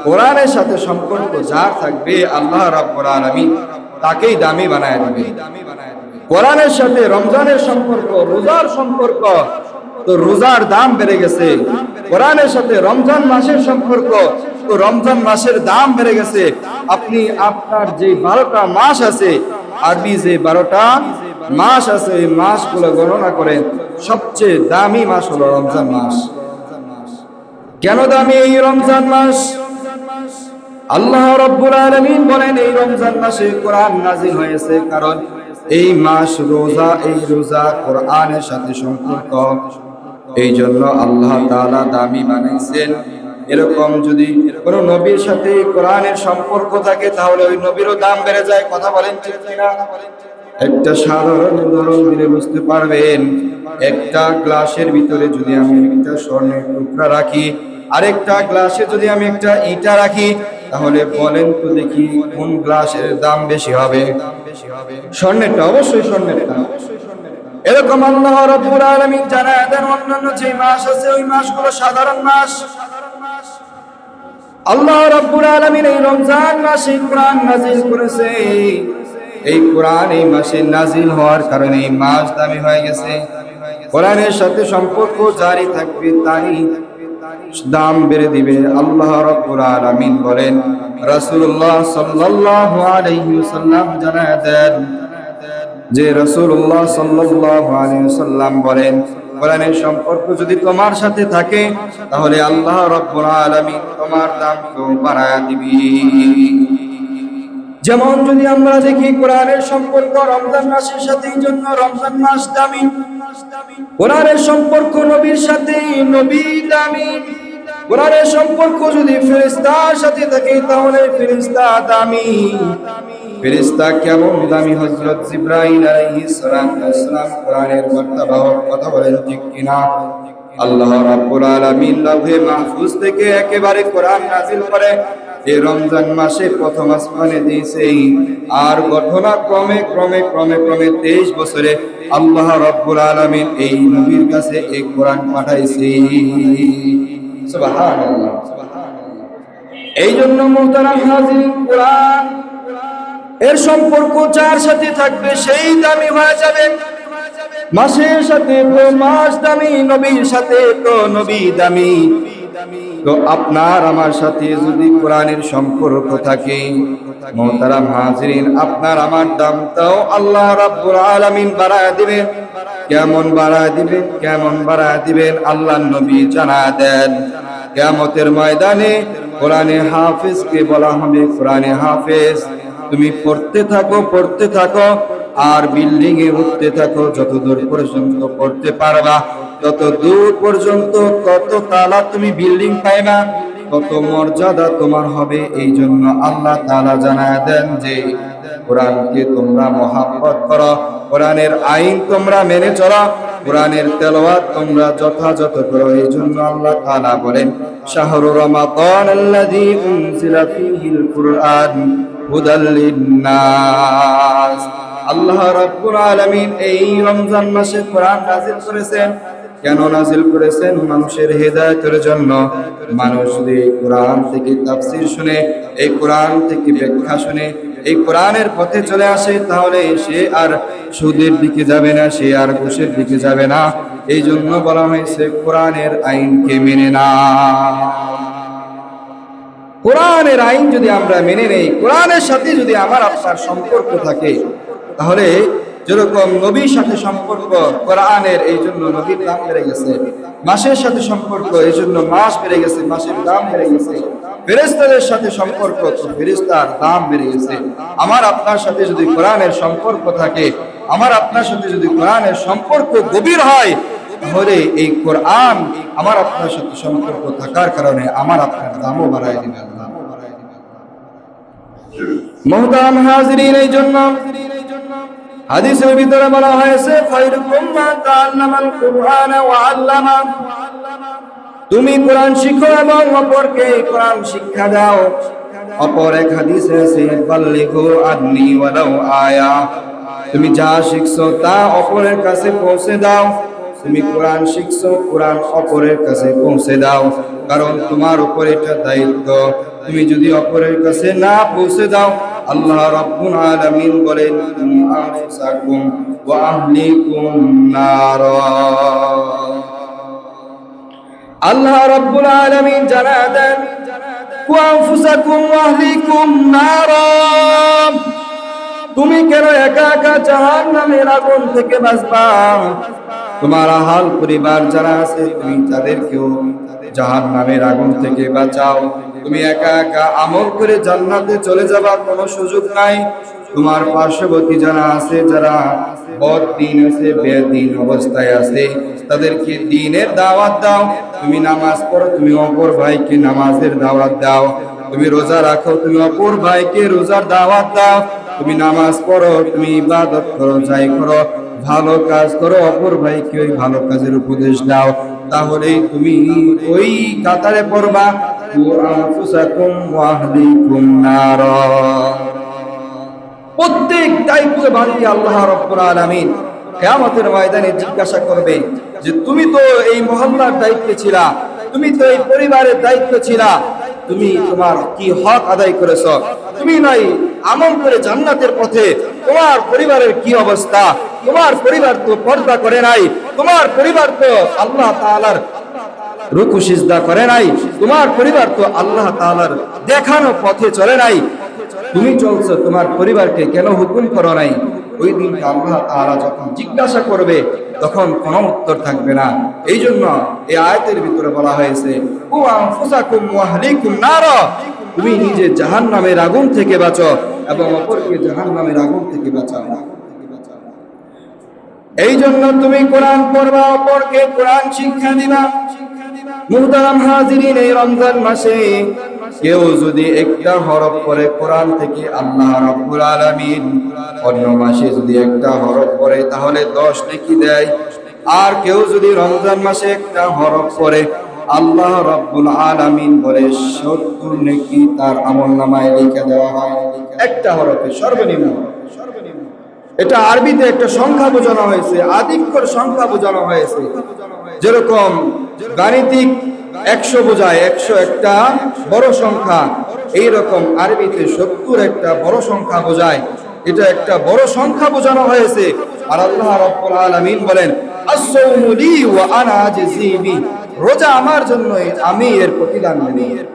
কোরআনের সাথে সম্পর্ক যার থাকবে আল্লাহ রাব্বুল আলামিন তাকেই দামি বানায় দিবে। কোরআনের সাথে রমজানের সম্পর্ক, রোজার সম্পর্ক, তো রোজার দাম বেড়ে গেছে। কোরআনের সাথে রমজান মাসের সম্পর্ক, তো রমজান মাসের দাম বেড়ে গেছে। আপনি আপনার যে 12টা মাস আছে, আরবি যে 12টা মাস আছে, এই মাসগুলো গণনা করেন, সবচেয়ে দামি মাস হলো রমজান মাস। কেন দামি এই রমজান মাস? আল্লাহ রাব্বুল আলামিন বলেন এই রমজান মাসে কোরআন নাজিল হয়েছে, কারণ এই মাস রোজা, এই রোজা কোরআনের সাথে সম্পর্ক, এই জন্য আল্লাহ তাআলা দামি বানাইছেন। এরকম যদি কোনো নবীর সাথে কোরআনের সম্পর্ক থাকে তাহলে ওই নবীরও দাম বেড়ে যায়। কথা বলেন ঠিক কিনা? একটা সাধারণ উদাহরণ দিলে বুঝতে পারবেন। একটা গ্লাসের ভিতরে যদি আমি একটা স্বর্ণের টুকরা রাখি, আরেকটা গ্লাসে যদি আমি একটা ইটা রাখি, তাহলে বলেন তো দেখি কোন গ্লাসের দাম বেশি হবে? স্বর্ণেরটা, অবশ্যই স্বর্ণেরটা। এরকম আল্লাহ রাব্বুল আলামিন জানায় দেন অন্যান্য যে মাস আছে ওই মাসগুলো সাধারণ মাস। আল্লাহ রাব্বুল আলামিন এই রমজান মাসে কোরআন নাজিল করেছে। এই কোরআন এই মাসে নাজিল হওয়ার কারণে এই মাস দামি হয়ে গেছে। কোরআনের সাথে সম্পর্ক জারি থাকবে, তারই দাম বেড়ে দিবে। আল্লাহ রাব্বুল আলামিন বলেন, রাসূলুল্লাহ সাল্লাল্লাহু আলাইহি ওয়াসাল্লাম জানায় দেন যে রাসূলুল্লাহ সাল্লাল্লাহু আলাইহি ওয়াসাল্লাম বলেন, কোরআনের সম্পর্ক যদি তোমার সাথে থাকে তাহলে আল্লাহ রাব্বুল আলামিন তোমার দামকেও বাড়ায় দিবে। যেমন যদি আমরা দেখি কোরআনের সম্পর্ক রমজান মাসের সাথে, এই জন্য রমজান মাস দামি। কোরআনের সম্পর্ক নবীর সাথে, নবী দামি। কোরআনের সম্পর্ক যদি ফেরেশতার সাথে থাকে তাহলে ফেরেশতা দামি। ফেরেশতা কেমন দামি? হযরত জিবরাইল আলাইহিস সালাম কোরআনের বার্তাবাহক। কথা বলেন ঠিক কিনা? আল্লাহ রাব্বুল আলামিন লাউহে মাহফুজ থেকে একেবারে কোরআন নাযিল করে এই রমজান মাসে প্রথম আসমানে দিয়েছে। আর ঘটনা ক্রমে ক্রমে ক্রমে ক্রমে 23 বছরে আল্লাহ রাব্বুল আলামিন এই নবীর কাছে এই কোরআন পাঠাইছে। সুবহানাল্লাহ। এই জন্য মুহতারাম হাজিরিন, কোরআন এর সম্পর্ক যার সাথে থাকবে সেই দামি হয়ে যাবে। মাসের সাথে তো মাস দামি, নবীর সাথে তো নবী দামি। তো আপনার আমার সাথে যদি কোরআনের সম্পর্ক থাকে, মুহতারাম হাজিরিন, আপনার আমার দামটাও আল্লাহ রাব্বুল আলামিন বাড়ায় দিবেন। কেমন বাড়ায় দিবেন? কেমন বাড়ায় দিবেন? আল্লাহর নবী জানায় দেন, কিয়ামতের ময়দানে কোরআনে হাফেজকে বলা হবে, কোরআনে হাফেজ তুমি পড়তে থাকো, পড়তে থাকো, আর বিল্ডিং এ উঠতে থাকো। যত দূর পর্যন্ত পড়তে পারবা তত দূর পর্যন্ত কত তালা তুমি বিল্ডিং পাইবা, কত মর্যাদা তোমার হবে। এই জন্য আল্লাহ তাআলা জানায় দেন যে কোরআনকে তোমরা মহব্বত করো, কোরআনের আইন তোমরা মেনে চলো, কোরআনের তেলাওয়াত তোমরা যথাযথ করো। এই জন্য আল্লাহ তাআলা বলেন, শাহরু রমাদান আল্লাযী উনজিলা ফীহিল কুরআন হুদাল লিন্নাস। আল্লাহ রাব্বুল আলামিন এই রমজান মাসে কোরআন নাযিল করেছেন। কেন নাযিল করেছেন? মানুষের হেদায়েতের জন্য। মানুষ যদি এই কোরআন থেকে তাফসীর শুনে, এই কোরআন থেকে ব্যাখ্যা শুনে, এই কোরআনের পথে চলে আসে, তাহলে সে আর সুদের দিকে যাবে না, সে আর ঘুষের দিকে যাবে না। এই জন্য বলা হয়েছে কোরআনের আইনকে মেনে না। কোরআনের আইন যদি আমরা মেনে নেই, কোরআনের সাথে যদি আমার আপনার সম্পর্ক থাকে, তাহলে যেরকম নবীর সাথে সম্পর্ক কোরআনের, এই জন্য নবীর দাম বেড়ে গেছে। মাসের সাথে সম্পর্ক, এই জন্য মাস বেড়ে গেছে, মাসের দাম বেড়ে গেছে। ফেরেশতাদের সাথে সম্পর্ক, তো ফেরেশতার দাম বেড়ে গেছে। আমার আপনার সাথে যদি কোরআনের সম্পর্ক থাকে, আমার আপনার সাথে যদি কোরআনের সম্পর্ক গভীর হয়, তাহলে এই কোরআন আমার আপনার সাথে সম্পর্ক থাকার কারণে আমার আপনার দামও বাড়ায় দিবে। মুহতারাম হাজিরিন, এই জন্য হাদিসের ভিতরে বলা হয়েছে, খায়রুকুম মান তাআল্লামাল কুরআন ওয়া আল্লামা। তুমি কোরআন শিখো এবং অপরকে কোরআন শিক্ষা দাও। অপর এক হাদিসে আছে, বাল্লিগু আন্নী ওয়ালাউ আয়া। তুমি যা শিখছো তা অপরের কাছে পৌঁছে দাও। তুমি কোরআন শিখছো, কোরআন অপরের কাছে পৌঁছে দাও, কারণ তোমার উপর এটা দায়িত্ব। তুমি যদি অপরের কাছে না পৌঁছে দাও, আল্লাহ রাব্বুল আলামিন বলেন আনফুসাকুম ওয়া আহলিকুম নারা। আল্লাহ রাব্বুল আলামিন জানান দেন ওয়া আনফুসাকুম ওয়া আহলিকুম নারা। তুমি কেন একা একা জাহান্নামের আগুন থেকে বাঁচবা? তোমার আহাল পরিবার যারা আছে তুমি তাদেরকেও জাহান্নামের আগুন থেকে বাঁচাও। তুমি একা একা আমল করে জান্নাতে চলে যাবা, কোনো সুযোগ নাই। তোমার পার্শ্ববর্তী যারা আছে, যারা বদ্দিন আছে, বেদিন অবস্থায় আছে, তাদেরকে দ্বীনের দাওয়াত দাও। তুমি নামাজ পড়ো, তুমি অপর ভাইকে নামাজের দাওয়াত দাও। তুমি রোজা রাখো, তুমি অপর ভাইকে রোজার দাওয়াত দাও। তুমি নামাজ পড়ো, তুমি ইবাদত করো, যাই করো, ভালো কাজ করো, অপর ভাইকে ওই ভালো কাজের উপদেশ দাও। তাহলেই তুমি ওই কাতারে পড়বা আনফুসাকুম ওয়া আহলিকুম নারা। প্রত্যেক দায়িত্ববাহী আল্লাহ রাব্বুল আলামিন কিয়ামতের ময়দানে জিজ্ঞাসা করবে যে তুমি তো এই মহল্লার দায়িত্বে ছিলা, তুমি তো এই পরিবারের দায়িত্ব ছিলা, তুমি তোমার কি হক আদায় করেছো? তুমি নাই আমল করে জান্নাতের পথে, তোমার পরিবারের কি অবস্থা? তোমার পরিবার তো পর্দা করে নাই, তোমার পরিবার তো আল্লাহ তাআলার রুকু সিজদা করে নাই, তোমার পরিবার তো আল্লাহ তাআলার দেখানো পথে চলে নাই। তুমি চলছো, তোমার পরিবারকে কেন হুকুম করো নাই? ওই দিন আল্লাহ তাআলা যখন জিজ্ঞাসা করবে তখন কোনো উত্তর থাকবে না। এই জন্য এই আয়াতের ভিতরে বলা হয়েছে ও আনফুসাকুম ওয়া আহলিকুম নারা। তুমি নিজে জাহান্নামের আগুন থেকে বাঁচো এবং অপরকে জাহান্নামের আগুন থেকে বাঁচাও। এই জন্য তুমি কোরআন পড়বা, অপরকে কোরআন শিক্ষা দিবা। মুহতারাম হাজিরিন, এই রমজান মাসে কেউ যদি একটা হরফ পড়ে কোরআন থেকে, আল্লাহ রাব্বুল আলামিন অন্য মাসে যদি একটা হরফ পড়ে তাহলে 10 নেকি দেয়। আর কেউ যদি রমজান মাসে একটা হরফ পড়ে, আল্লাহ রাব্বুল আলামিন বলে 70 নেকি তার আমলনামায় লিখে দেওয়া হয়। একটা হরফে সর্বনিম্ন। এটা আরবিতে একটা সংখ্যা বোঝানো হয়েছে, আধিক্যর সংখ্যা বোঝানো হয়েছে। যেরকম গাণিতিক 100 বোঝায়, 100 একটা বড় সংখ্যা, এইরকম আরবিতে 70 একটা বড় সংখ্যা বোঝায়। এটা একটা বড় সংখ্যা বোঝানো হয়েছে। আর আল্লাহ রাব্বুল আলামিন বলেন আস-সাওমু লি ওয়া আনা আজজি বি, রোজা আমার জন্যই, আমি এর প্রতিদান দেব।